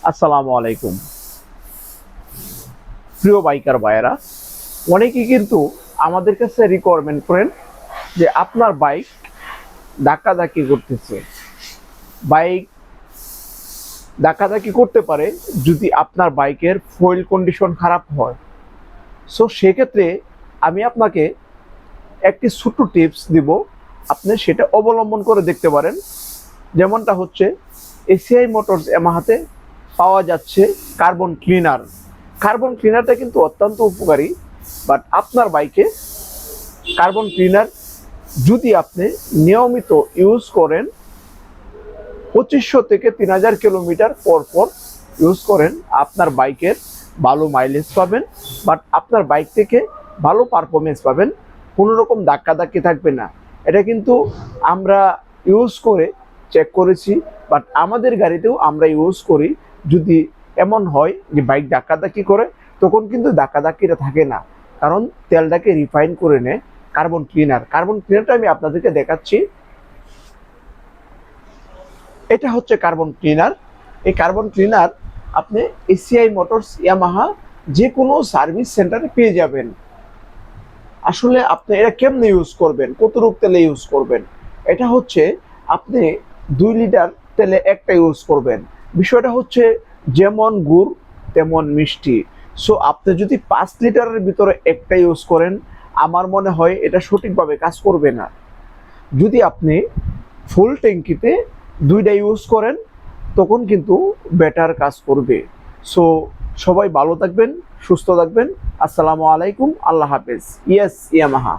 আসসালামু আলাইকুম। প্রিয় বাইকার ভাইয়েরা, অনেকেই কিন্তু আমাদের কাছে রিকোয়ারমেন্ট করেন যে আপনার বাইক ধাক্কাধাক্কি করতেছে। বাইক ধাক্কাধাক্কি করতে পারে যদি আপনার বাইকের ফুয়েল কন্ডিশন খারাপ হয়। সো সেক্ষেত্রে আমি আপনাকে একটি ছোট্ট টিপস দিব, আপনি সেটা অবলম্বন করে দেখতে পারেন। যেমনটা হচ্ছে এসিআই মোটরস ইয়ামাহাতে পাওয়া যাচ্ছে কার্বন ক্লিনার। কার্বন ক্লিনারটা কিন্তু অত্যন্ত উপকারী, বাট আপনার বাইকে কার্বন ক্লিনার যদি আপনি নিয়মিত ইউজ করেন, 2500 থেকে 3000 কিলোমিটার পর পর ইউজ করেন, আপনার বাইকের ভালো মাইলেজ পাবেন, বাট আপনার বাইক থেকে ভালো পারফরমেন্স পাবেন, কোনো রকম ধাক্কাধাক্কি থাকবে না। এটা কিন্তু আমরা ইউজ করে চেক করেছি, বাট আমাদের গাড়িতেও আমরা ইউজ করি। যদি এমন হয় যে বাইক ধাক্কাধাক্কি করে, তখন কিন্তু ধাক্কাধাক্কিটা থাকে না, কারণ তেলটাকে রিফাইন করে নেয় কার্বন ক্লিনার। কার্বন ক্লিনারটা আমি আপনাদেরকে দেখাচ্ছি। এটা হচ্ছে কার্বন ক্লিনার। এই কার্বন ক্লিনার আপনি এসিআই মোটরস ইয়ামাহা যে কোনো সার্ভিস সেন্টারে পেয়ে যাবেন। আসলে আপনি এটা কেমনে ইউজ করবেন, কতটুক তেলে ইউজ করবেন, এটা হচ্ছে আপনি 2 লিটার তেলে একটা ইউজ করবেন। বিষয়টা হচ্ছে যেমন গুড় তেমন মিষ্টি। সো আপনি যদি 5 লিটারের ভিতরে একটা ইউজ করেন, আমার মনে হয় এটা সঠিকভাবে কাজ করবে না। যদি আপনি ফুল ট্যাঙ্কিতে 2টা ইউজ করেন, তখন কিন্তু বেটার কাজ করবে। সো সবাই ভালো থাকবেন, সুস্থ থাকবেন। আসসালামু আলাইকুম, আল্লাহ হাফেজ। Yes Yamaha.